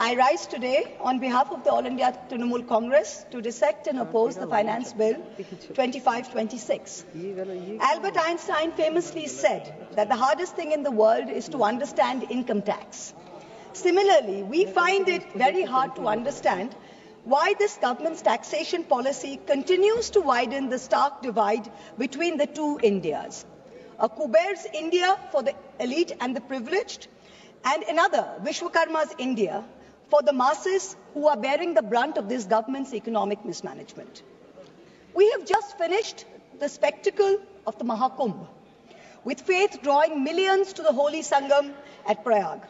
I rise today on behalf of the All India Trinamool Congress to dissect and oppose the Finance Bill 2526. Albert Einstein famously said that the hardest thing in the world is to understand income tax. Similarly, we find it very hard to understand why this government's taxation policy continues to widen the stark divide between the two Indias. A Kuber's India for the elite and the privileged, and another, Vishwakarma's India, for the masses who are bearing the brunt of this government's economic mismanagement. We have just finished the spectacle of the Mahakumbh, with faith drawing millions to the holy Sangam at Prayag.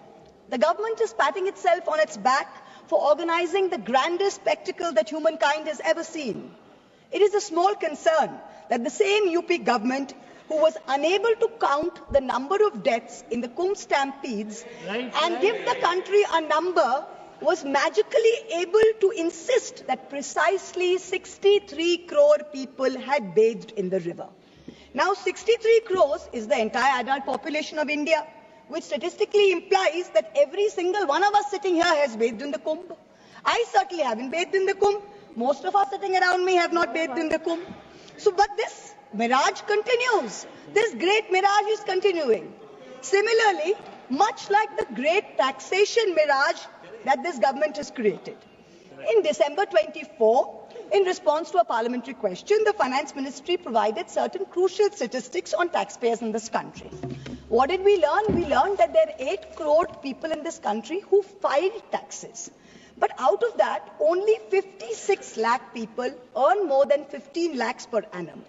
The government is patting itself on its back for organizing the grandest spectacle that humankind has ever seen. It is a small concern that the same UP government who was unable to count the number of deaths in the Kumbh stampedes and give the country a number was magically able to insist that precisely 63 crore people had bathed in the river. Now, 63 crores is the entire adult population of India, which statistically implies that every single one of us sitting here has bathed in the Kumbh. I certainly haven't bathed in the Kumbh. Most of us sitting around me have not bathed in the Kumbh. But this mirage continues. This great mirage is continuing. Similarly, much like the great taxation mirage that this government has created. In December 24, in response to a parliamentary question, the Finance Ministry provided certain crucial statistics on taxpayers in this country. What did we learn? We learned that there are 8 crore people in this country who filed taxes. But out of that, only 56 lakh people earn more than 15 lakhs per annum.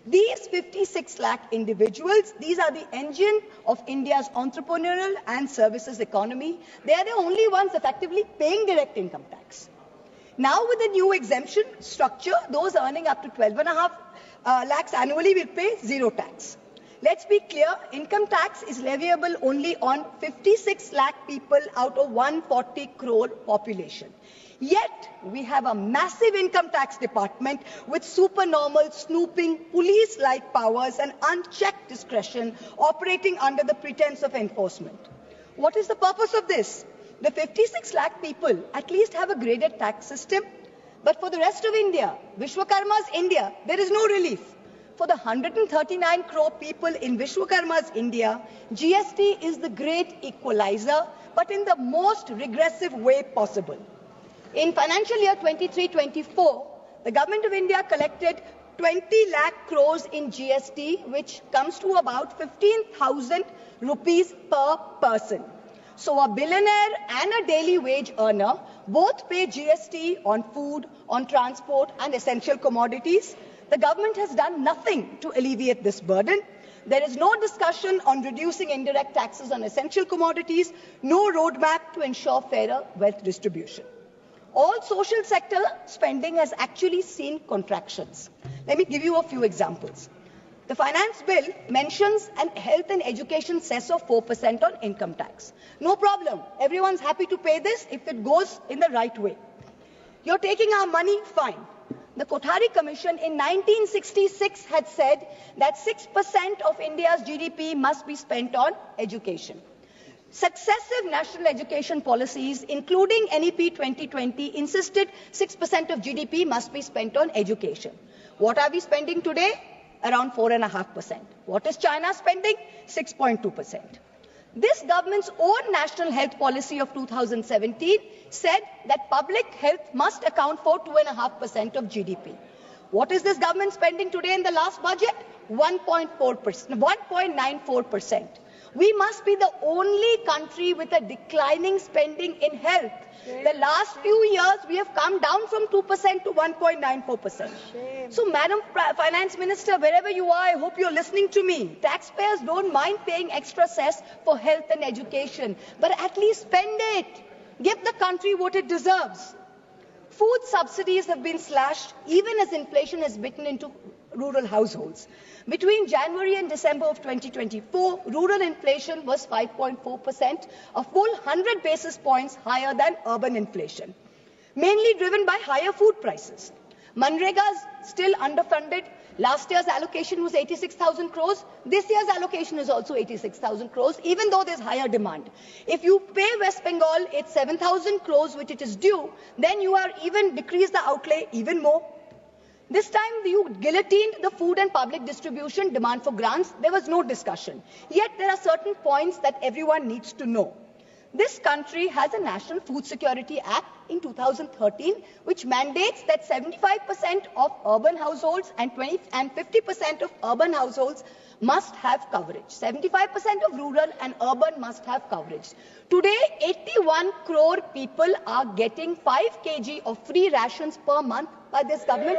These 56 lakh individuals, these are the engine of India's entrepreneurial and services economy. They are the only ones effectively paying direct income tax. Now with the new exemption structure, those earning up to 12.5 lakhs annually will pay zero tax. Let's be clear, income tax is leviable only on 56 lakh people out of 140 crore population. Yet, we have a massive income tax department with supernormal snooping, police-like powers and unchecked discretion operating under the pretense of enforcement. What is the purpose of this? The 56 lakh people at least have a graded tax system. But for the rest of India, Vishwakarma's India, there is no relief. For the 139 crore people in Vishwakarma's India, GST is the great equalizer, but in the most regressive way possible. In financial year 23-24, the Government of India collected 20 lakh crores in GST, which comes to about 15,000 rupees per person. So a billionaire and a daily wage earner both pay GST on food, on transport and essential commodities. The government has done nothing to alleviate this burden. There is no discussion on reducing indirect taxes on essential commodities, no roadmap to ensure fairer wealth distribution. All social sector spending has actually seen contractions. Let me give you a few examples. The finance bill mentions an health and education cess of 4% on income tax. No problem. Everyone's happy to pay this if it goes in the right way. You're taking our money, fine. The Kothari Commission in 1966 had said that 6% of India's GDP must be spent on education. Successive national education policies, including NEP 2020, insisted 6% of GDP must be spent on education. What are we spending today? Around 4.5%. What is China spending? 6.2%. This government's own national health policy of 2017 said that public health must account for 2.5% of GDP. What is this government spending today in the last budget? 1.94%. We must be the only country with a declining spending in health. The last few years, we have come down from 2% to 1.94%. So, Madam Finance Minister, wherever you are, I hope you're listening to me. Taxpayers don't mind paying extra cess for health and education, but at least spend it. Give the country what it deserves. Food subsidies have been slashed, even as inflation has bitten into rural households. Between January and December of 2024, rural inflation was 5.4%, a full 100 basis points higher than urban inflation, mainly driven by higher food prices. Manrega is still underfunded. Last year's allocation was 86,000 crores. This year's allocation is also 86,000 crores, even though there's higher demand. If you pay West Bengal its 7,000 crores, which it is due, then you are even decrease the outlay even more. This time you guillotined the food and public distribution demand for grants. There was no discussion. Yet there are certain points that everyone needs to know. This country has a National Food Security Act in 2013, which mandates that 75% of urban households and 50% of urban households must have coverage. 75% of rural and urban must have coverage. Today, 81 crore people are getting 5 kg of free rations per month by this government.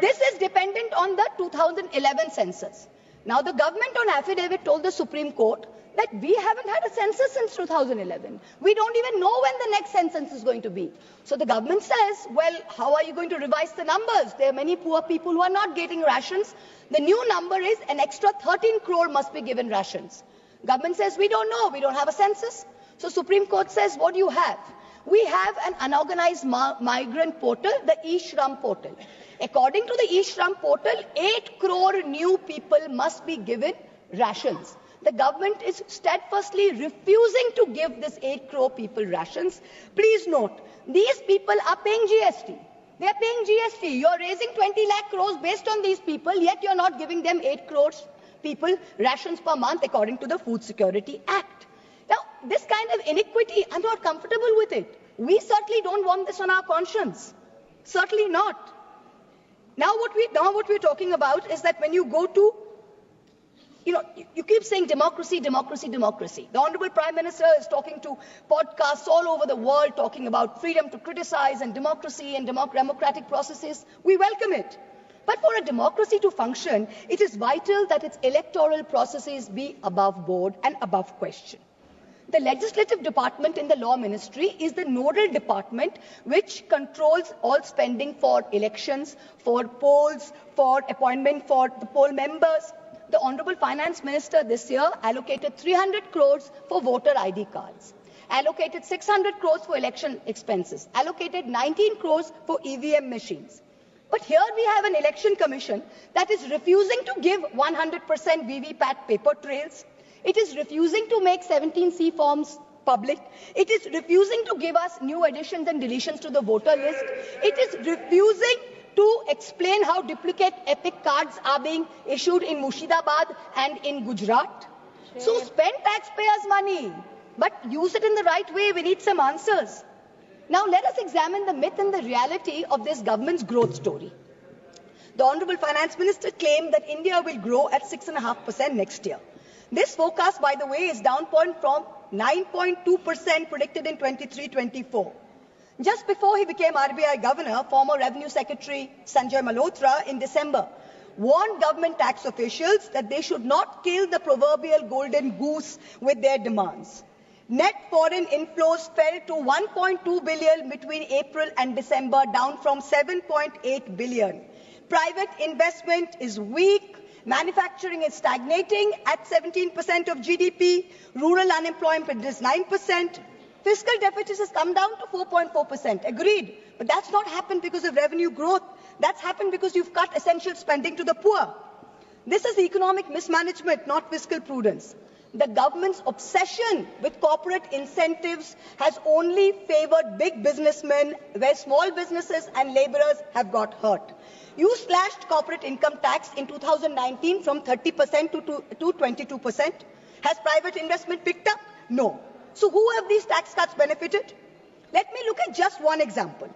This is dependent on the 2011 census. Now, the government on affidavit told the Supreme Court that we haven't had a census since 2011. We don't even know when the next census is going to be. So the government says, well, how are you going to revise the numbers? There are many poor people who are not getting rations. The new number is an extra 13 crore must be given rations. Government says, we don't know. We don't have a census. So Supreme Court says, what do you have? We have an unorganized migrant portal, the eShram portal. According to the eShram portal, 8 crore new people must be given rations. The government is steadfastly refusing to give this 8 crore people rations. Please note, these people are paying GST. They are paying GST. You are raising 20 lakh crores based on these people, yet you are not giving them 8 crores people rations per month according to the Food Security Act. Now, this kind of iniquity, I'm not comfortable with it. We certainly don't want this on our conscience. Certainly not. Now what we're talking about is that when you go to, you keep saying democracy, democracy, democracy. The Honorable Prime Minister is talking to podcasts all over the world talking about freedom to criticize and democracy and democratic processes. We welcome it. But for a democracy to function, it is vital that its electoral processes be above board and above question. The legislative department in the law ministry is the nodal department which controls all spending for elections, for polls, for appointment for the poll members. The Honorable Finance Minister this year allocated 300 crores for voter ID cards, allocated 600 crores for election expenses, allocated 19 crores for EVM machines. But here we have an election commission that is refusing to give 100% VVPAT paper trails. It is refusing to make 17C forms public. It is refusing to give us new additions and deletions to the voter list. It is refusing to explain how duplicate epic cards are being issued in Murshidabad and in Gujarat. So spend taxpayers' money, but use it in the right way. We need some answers. Now let us examine the myth and the reality of this government's growth story. The Honorable Finance Minister claimed that India will grow at 6.5% next year. This forecast, by the way, is down from 9.2% predicted in 23-24. Just before he became RBI governor, former Revenue Secretary Sanjay Malhotra in December warned government tax officials that they should not kill the proverbial golden goose with their demands. Net foreign inflows fell to 1.2 billion between April and December, down from 7.8 billion. Private investment is weak. Manufacturing is stagnating at 17% of GDP. Rural unemployment is 9%. Fiscal deficit has come down to 4.4%. Agreed. But that's not happened because of revenue growth. That's happened because you've cut essential spending to the poor. This is economic mismanagement, not fiscal prudence. The government's obsession with corporate incentives has only favored big businessmen, where small businesses and laborers have got hurt. You slashed corporate income tax in 2019 from 30% to 22%. Has private investment picked up? No. So who have these tax cuts benefited? Let me look at just one example.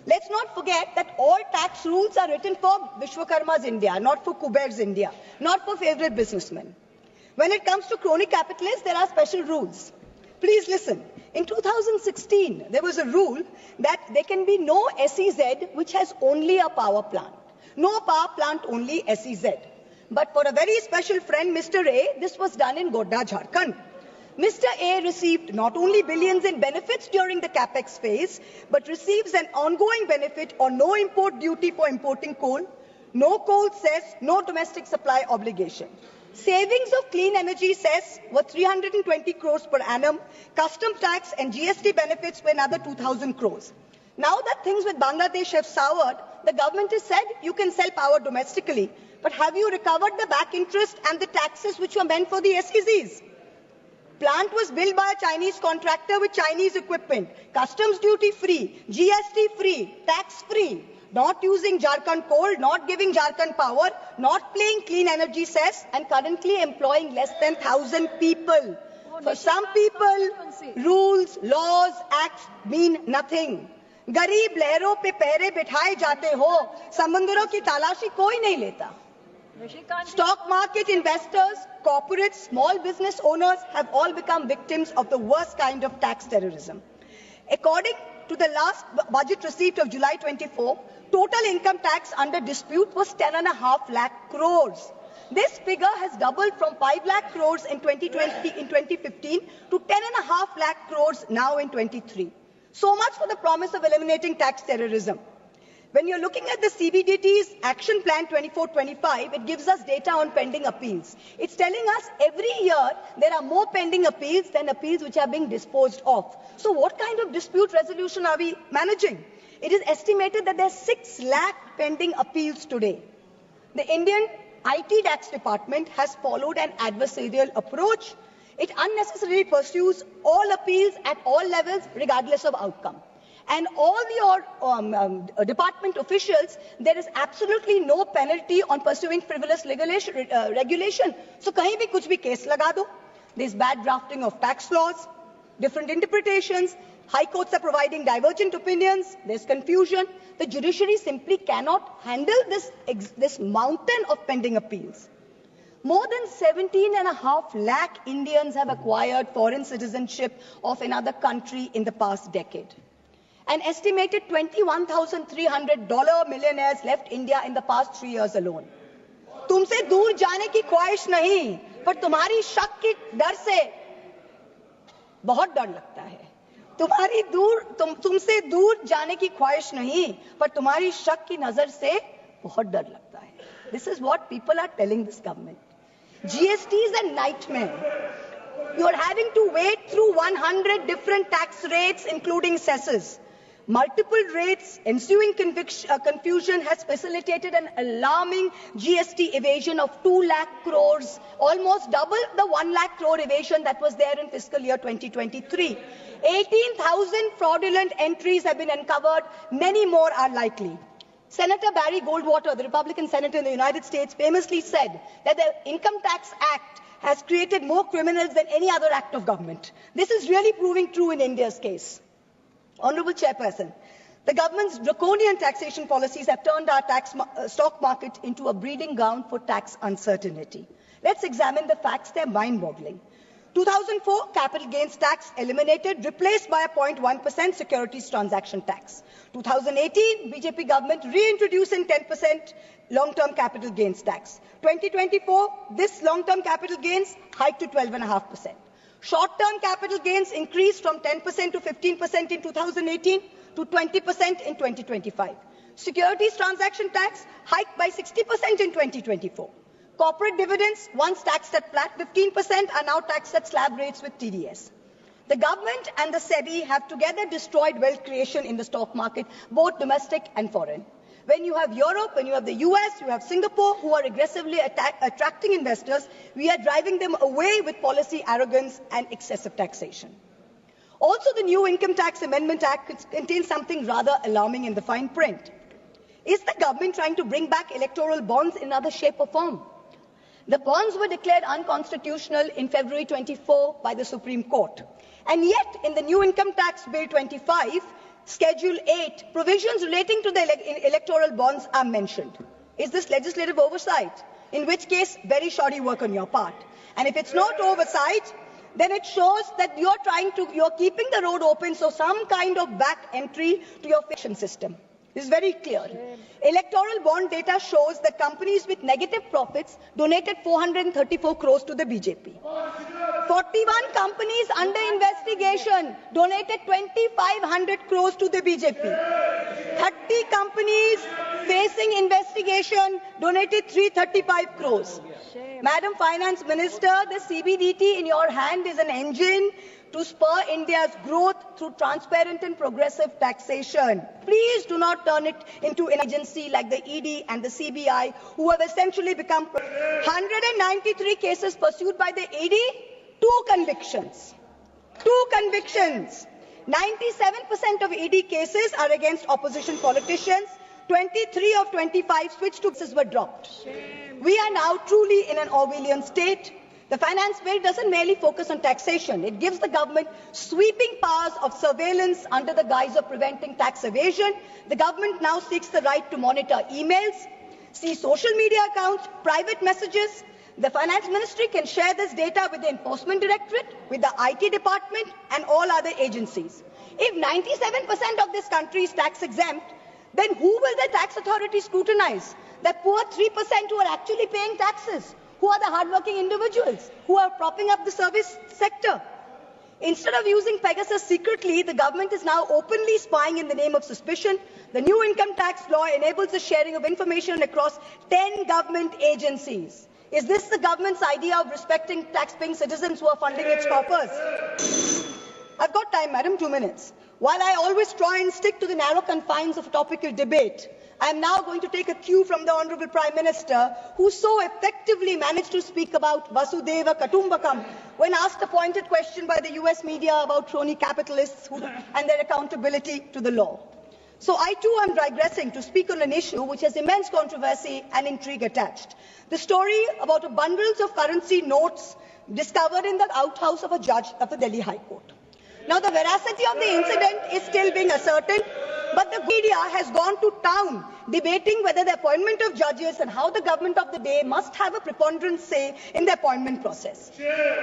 Let's not forget that all tax rules are written for Vishwakarma's India, not for Kuber's India, not for favorite businessmen. When it comes to crony capitalists, there are special rules. Please listen. In 2016, there was a rule that there can be no SEZ which has only a power plant. No power plant, only SEZ. But for a very special friend, Mr. A, this was done in Godda, Jharkhand. Mr. A received not only billions in benefits during the capex phase, but receives an ongoing benefit on no import duty for importing coal, no coal cess, no domestic supply obligation. Savings of clean energy cess were 320 crores per annum. Custom tax and GST benefits were another 2,000 crores. Now that things with Bangladesh have soured, the government has said you can sell power domestically. But have you recovered the back interest and the taxes which were meant for the SEZs? Plant was built by a Chinese contractor with Chinese equipment, customs duty free, GST free, tax free, not using Jharkhand coal, not giving Jharkhand power, not paying clean energy cess, and currently employing less than 1,000 people. For some people, rules, laws, acts mean nothing. गरीब लहरों पे पैरे बिठाए जाते हो, समंदरों की तलाशी कोई नहीं लेता. Stock market investors, corporates, small business owners have all become victims of the worst kind of tax terrorism. According to the last budget receipt of July 24, total income tax under dispute was 10.5 lakh crores. This figure has doubled from 5 lakh crores in 2015 to 10.5 lakh crores now in 23. So much for the promise of eliminating tax terrorism. When you're looking at the CBDT's Action Plan 24-25, it gives us data on pending appeals. It's telling us every year there are more pending appeals than appeals which are being disposed of. So what kind of dispute resolution are we managing? It is estimated that there are 6 lakh pending appeals today. The Indian IT tax department has followed an adversarial approach. It unnecessarily pursues all appeals at all levels, regardless of outcome. And all the department officials, there is absolutely no penalty on pursuing frivolous regulation. So, kahin bhi kuch bhi case laga do. There's bad drafting of tax laws, different interpretations. High courts are providing divergent opinions. There's confusion. The judiciary simply cannot handle this mountain of pending appeals. More than 17.5 lakh Indians have acquired foreign citizenship of another country in the past decade. An estimated $21,300 millionaires left India in the past 3 years alone. तुमसे दूर जाने की ख्वाहिश नहीं, पर तुम्हारी शक की डर से बहुत डर लगता है. तुमसे दूर जाने की ख्वाहिश नहीं, पर तुम्हारी शक की नजर से बहुत डर लगता है. This is what people are telling this government. GST is a nightmare. You are having to wade through 100 different tax rates, including cesses. Multiple rates, ensuing confusion has facilitated an alarming GST evasion of 2 lakh crores, almost double the 1 lakh crore evasion that was there in fiscal year 2023. 18,000 fraudulent entries have been uncovered. Many more are likely. Senator Barry Goldwater, the Republican senator in the United States, famously said that the Income Tax Act has created more criminals than any other act of government. This is really proving true in India's case. Honourable Chairperson, the government's draconian taxation policies have turned our stock market into a breeding ground for tax uncertainty. Let's examine the facts. They're mind-boggling. 2004, capital gains tax eliminated, replaced by a 0.1% securities transaction tax. 2018, BJP government reintroducing 10% long-term capital gains tax. 2024, this long-term capital gains hiked to 12.5%. Short-term capital gains increased from 10% to 15% in 2018 to 20% in 2025. Securities transaction tax hiked by 60% in 2024. Corporate dividends, once taxed at flat 15%, are now taxed at slab rates with TDS. The government and the SEBI have together destroyed wealth creation in the stock market, both domestic and foreign. When you have Europe, when you have the US, you have Singapore, who are aggressively attracting investors, we are driving them away with policy arrogance and excessive taxation. Also, the new Income Tax Amendment Act contains something rather alarming in the fine print. Is the government trying to bring back electoral bonds in another shape or form? The bonds were declared unconstitutional in February 24 by the Supreme Court. And yet, in the new Income Tax Bill 25, Schedule 8, provisions relating to the electoral bonds are mentioned. Is this legislative oversight? In which case, very shoddy work on your part. And if it's not oversight, then it shows that you're keeping the road open, so some kind of back entry to your fiction system. This is very clear. Electoral bond data shows that companies with negative profits donated 434 crores to the BJP. 41 companies under investigation donated 2,500 crores to the BJP. 30 companies facing investigation donated 335 crores. Madam Finance Minister, the CBDT in your hand is an engine to spur India's growth through transparent and progressive taxation. Please do not turn it into an agency like the ED and the CBI, who have essentially become 193 cases pursued by the ED, 2 convictions. 2 convictions. 97% of ED cases are against opposition politicians. 23 of 25 switched to cases were dropped. We are now truly in an Orwellian state. The finance bill doesn't merely focus on taxation. It gives the government sweeping powers of surveillance under the guise of preventing tax evasion. The government now seeks the right to monitor emails, see social media accounts, private messages. The finance ministry can share this data with the enforcement directorate, with the IT department and all other agencies. If 97% of this country is tax exempt, then who will the tax authority scrutinize? The poor 3% who are actually paying taxes, who are the hardworking individuals, who are propping up the service sector. Instead of using Pegasus secretly, the government is now openly spying in the name of suspicion. The new income tax law enables the sharing of information across 10 government agencies. Is this the government's idea of respecting tax-paying citizens who are funding its coffers? I've got time, madam, 2 minutes. While I always try and stick to the narrow confines of topical debate, I am now going to take a cue from the Honourable Prime Minister, who so effectively managed to speak about Vasudhaiva Kutumbakam when asked a pointed question by the US media about crony capitalists and their accountability to the law. So I too am digressing to speak on an issue which has immense controversy and intrigue attached. The story about bundles of currency notes discovered in the outhouse of a judge of the Delhi High Court. Now, the veracity of the incident is still being ascertained, but the media has gone to town debating whether the appointment of judges and how the government of the day must have a preponderant say in the appointment process.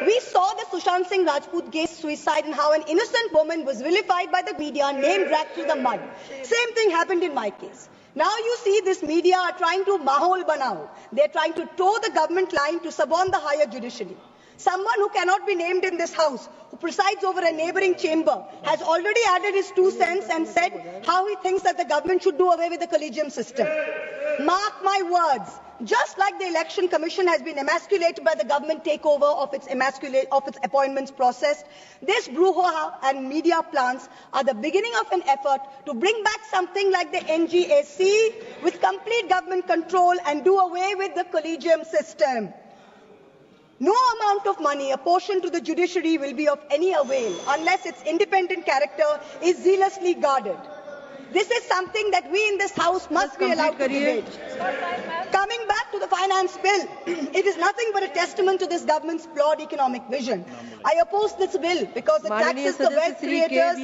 We saw the Sushant Singh Rajput case suicide and how an innocent woman was vilified by the media, name dragged through the mud. Same thing happened in my case. Now you see this media are trying to mahol banao. They are trying to toe the government line to suborn the higher judiciary. Someone who cannot be named in this house, who presides over a neighbouring chamber, has already added his 2 cents and said how he thinks that the government should do away with the collegium system. Mark my words, just like the Election Commission has been emasculated by the government takeover of its appointments process, this brouhaha and media plans are the beginning of an effort to bring back something like the NGAC with complete government control and do away with the collegium system. No amount of money apportioned to the judiciary will be of any avail unless its independent character is zealously guarded. This is something that we in this House must be allowed to debate. Coming back to the finance bill, it is nothing but a testament to this government's flawed economic vision. I oppose this bill because it taxes the wealth creators,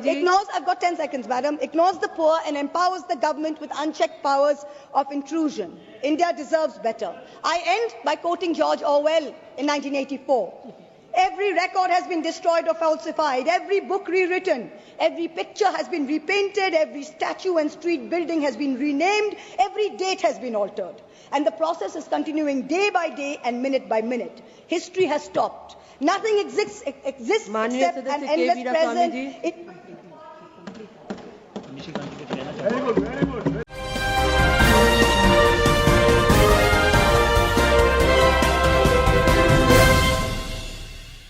ignores, I've got 10 seconds, madam, ignores the poor and empowers the government with unchecked powers of intrusion. India deserves better. I end by quoting George Orwell in 1984. Every record has been destroyed or falsified, every book rewritten, every picture has been repainted, every statue and street building has been renamed, every date has been altered. And the process is continuing day by day and minute by minute. History has stopped. Nothing exists except an endless present. Very good.